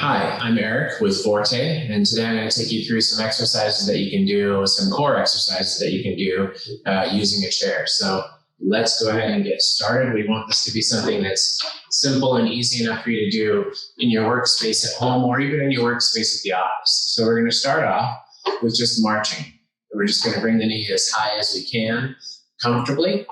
Hi, I'm Eric with Forte, and today I'm going to take you through some exercises that you can do, some core exercises that you can do using a chair. So let's go ahead and get started. We want this to be something that's simple and easy enough for you to do in your workspace at home or even in your workspace at the office. So we're going to start off with just marching. We're just going to bring the knee as high as we can comfortably,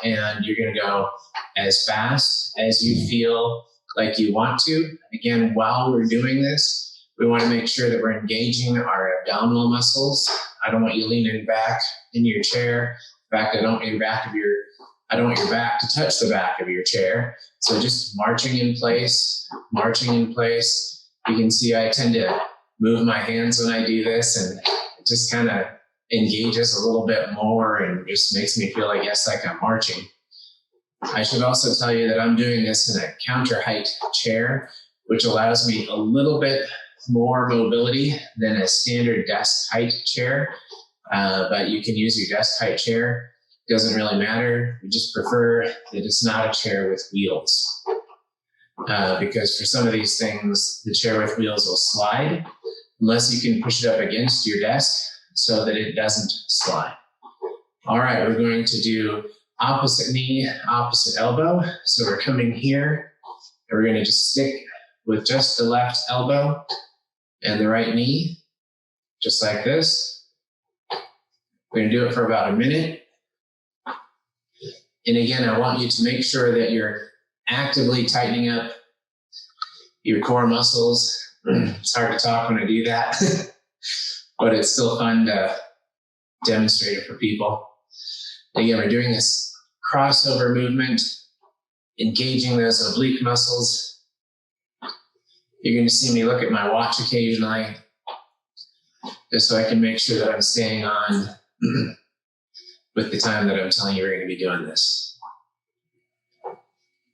and you're going to go as fast as you feel like you want to. Again, while we're doing this, we want to make sure that we're engaging our abdominal muscles. I don't want you leaning back in your chair. In fact, I don't want your back to touch the back of your chair. So just marching in place, marching in place. You can see I tend to move my hands when I do this, and it just kind of engages a little bit more and just makes me feel, I guess, like I'm marching. I should also tell you that I'm doing this in a counter height chair, which allows me a little bit more mobility than a standard desk height chair. But you can use your desk height chair. It doesn't really matter. We just prefer that it's not a chair with wheels. Because for some of these things, the chair with wheels will slide unless you can push it up against your desk so that it doesn't slide. All right, we're going to do opposite knee, opposite elbow. So we're coming here, and we're going to just stick with just the left elbow and the right knee, just like this. We're going to do it for about a minute. And again, I want you to make sure that you're actively tightening up your core muscles. It's hard to talk when I do that, but it's still fun to demonstrate it for people. Again, we're doing this crossover movement, engaging those oblique muscles. You're going to see me look at my watch occasionally, just so I can make sure that I'm staying on with the time that I'm telling you we're going to be doing this.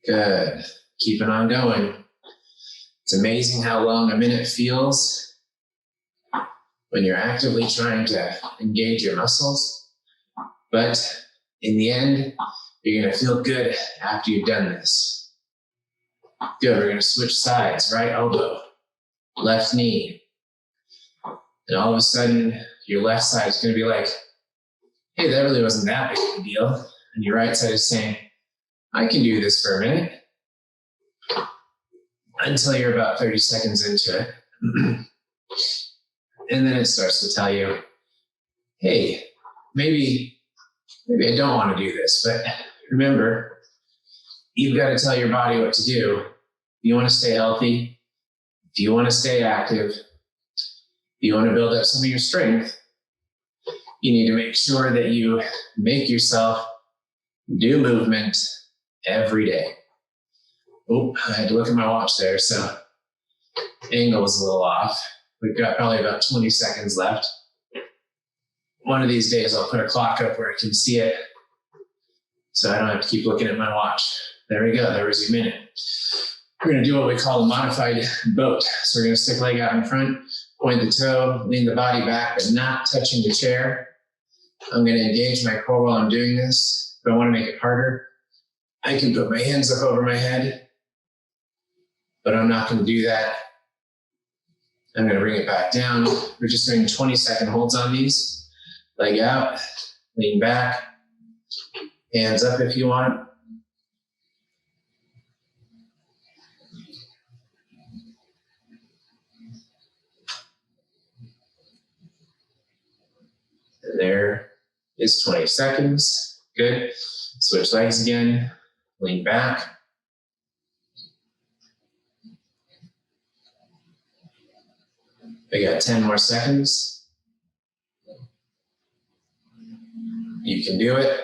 Good. Keeping on going. It's amazing how long a minute feels when you're actively trying to engage your muscles. But in the end, you're going to feel good after you've done this. Good. We're going to switch sides. Right elbow, left knee. And all of a sudden, your left side is going to be like, hey, that really wasn't that big of a deal. And your right side is saying, I can do this for a minute. Until you're about 30 seconds into it. And then it starts to tell you, hey, maybe I don't want to do this. But remember, you've got to tell your body what to do. If you want to stay healthy, if you want to stay active, if you want to build up some of your strength, you need to make sure that you make yourself do movement every day. Oh, I had to look at my watch there, so angle was a little off. We've got probably about 20 seconds left. One of these days, I'll put a clock up where I can see it, so I don't have to keep looking at my watch. There we go. There was your minute. We're going to do what we call a modified boat. So we're going to stick leg out in front, point the toe, lean the body back, but not touching the chair. I'm going to engage my core while I'm doing this. If I want to make it harder, I can put my hands up over my head, but I'm not going to do that. I'm going to bring it back down. We're just doing 20-second holds on these. Leg out, lean back, hands up if you want. And there is 20 seconds. Good. Switch legs again, lean back. We got 10 more seconds. You can do it.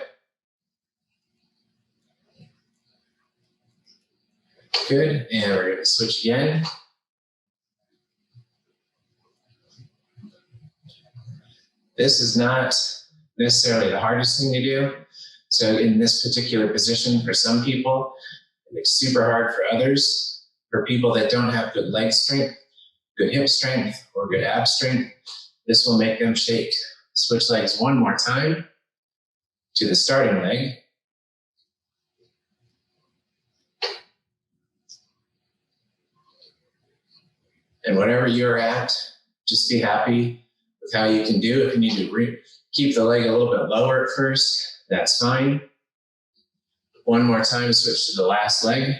Good. And we're going to switch again. This is not necessarily the hardest thing to do. So in this particular position, for some people, it's super hard for others. For people that don't have good leg strength, good hip strength, or good ab strength, this will make them shake. Switch legs one more time to the starting leg. And whatever you're at, just be happy with how you can do. If you need to keep the leg a little bit lower at first, that's fine. One more time, switch to the last leg.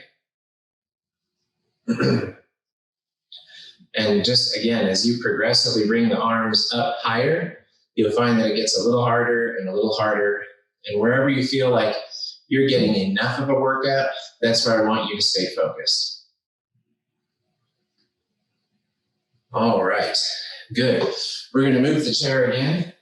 And just again, as you progressively bring the arms up higher, you'll find that it gets a little harder and a little harder. And wherever you feel like you're getting enough of a workout, that's where I want you to stay focused. All right, good. We're going to move the chair again.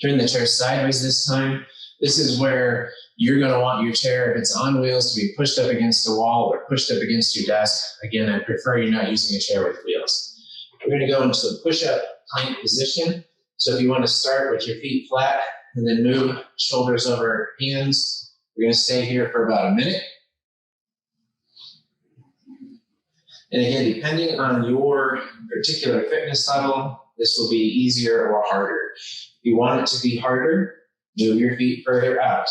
Turn the chair sideways this time. This is where you're going to want your chair, if it's on wheels, to be pushed up against the wall or pushed up against your desk. Again, I prefer you not using a chair with wheels. We're going to go into the push-up plank position. So if you want to start with your feet flat and then move shoulders over hands, we're going to stay here for about a minute. And again, depending on your particular fitness level, this will be easier or harder. If you want it to be harder, move your feet further out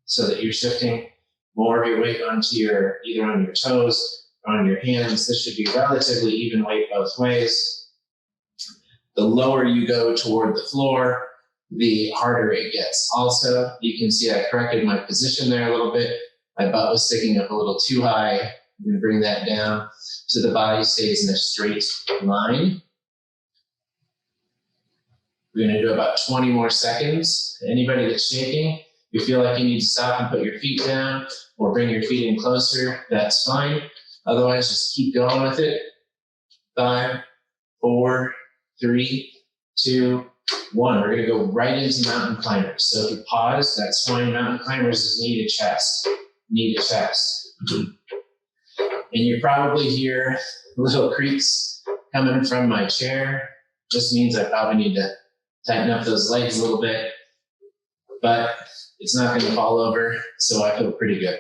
so that you're shifting more of your weight onto either on your toes or on your hands. This should be relatively even weight both ways. The lower you go toward the floor, the harder it gets. Also, you can see I corrected my position there a little bit. My butt was sticking up a little too high. I'm going to bring that down so the body stays in a straight line. We're going to do about 20 more seconds. Anybody that's shaking, if you feel like you need to stop and put your feet down or bring your feet in closer, that's fine. Otherwise, just keep going with it. 5, 4, 3, 2, 1. We're going to go right into mountain climbers. So if you pause, that's fine. Mountain climbers is knee to chest. Knee to chest. And you probably hear little creaks coming from my chair. Just means I probably need to tighten up those legs a little bit, but it's not going to fall over, so I feel pretty good.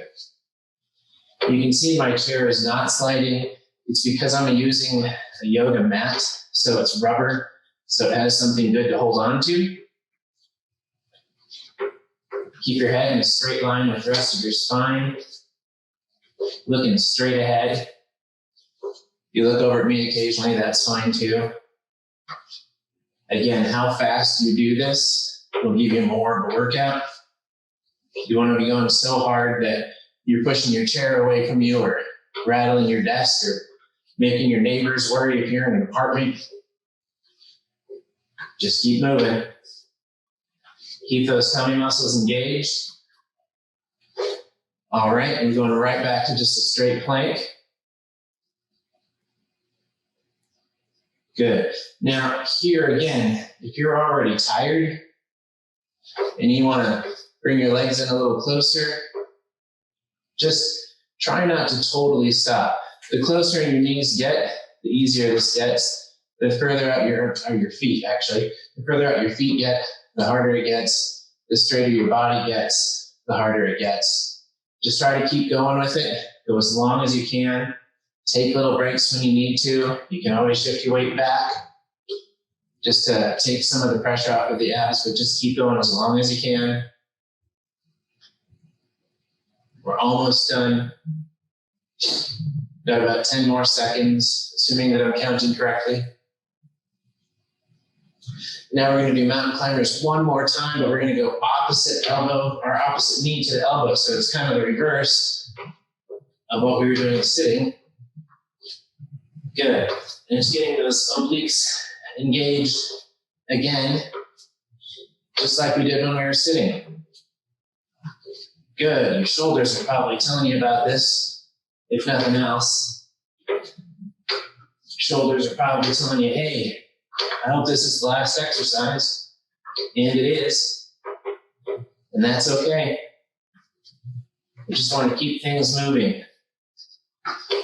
You can see my chair is not sliding. It's because I'm using a yoga mat, so it's rubber, so it has something good to hold on to. Keep your head in a straight line with the rest of your spine, looking straight ahead. If you look over at me occasionally, that's fine too. Again, how fast you do this will give you more of a workout. You want to be going so hard that you're pushing your chair away from you or rattling your desk or making your neighbors worry if you're in an apartment. Just keep moving. Keep those tummy muscles engaged. All right, and going right back to just a straight plank. Good. Now here again, if you're already tired and you want to bring your legs in a little closer, just try not to totally stop. The closer your knees get, the easier this gets. The further out your feet, actually, the further out your feet get, the harder it gets. The straighter your body gets, the harder it gets. Just try to keep going with it. Go as long as you can. Take little breaks when you need to. You can always shift your weight back just to take some of the pressure off of the abs, but just keep going as long as you can. We're almost done. Got about 10 more seconds, assuming that I'm counting correctly. Now we're going to do mountain climbers one more time, but we're going to go opposite elbow or opposite knee to the elbow. So it's kind of the reverse of what we were doing sitting. Good. And just getting those obliques engaged again, just like we did when we were sitting. Good. Your shoulders are probably telling you about this, if nothing else. Shoulders are probably telling you, hey, I hope this is the last exercise. And it is. And that's okay. We just want to keep things moving.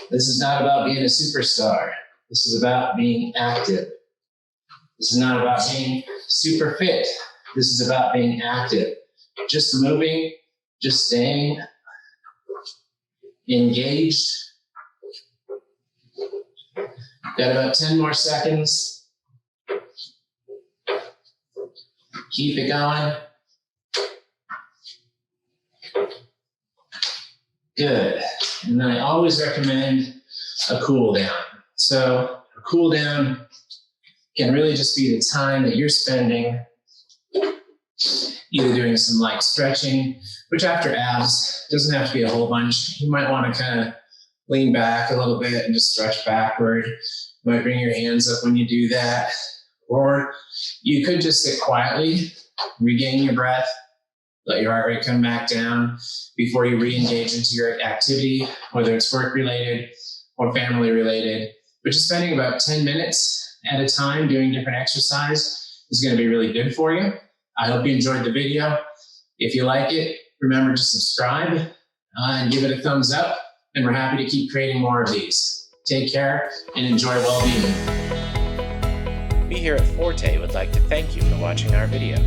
This is not about being a superstar. This is about being active. This is not about being super fit. This is about being active. Just moving, just staying engaged. Got about 10 more seconds. Keep it going. Good. And then I always recommend a cool down. So a cool down can really just be the time that you're spending either doing some light stretching, which after abs doesn't have to be a whole bunch. You might want to kind of lean back a little bit and just stretch backward. You might bring your hands up when you do that. Or you could just sit quietly, regain your breath, let your heart rate come back down before you re-engage into your activity, whether it's work-related or family-related. But just spending about 10 minutes at a time doing different exercise is going to be really good for you. I hope you enjoyed the video. If you like it, remember to subscribe and give it a thumbs up. And we're happy to keep creating more of these. Take care and enjoy well-being. We here at Forte would like to thank you for watching our video.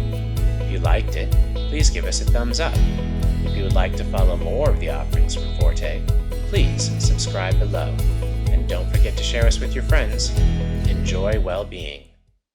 If you liked it, please give us a thumbs up. If you would like to follow more of the offerings from Forte, please subscribe below. And don't forget to share us with your friends. Enjoy well-being.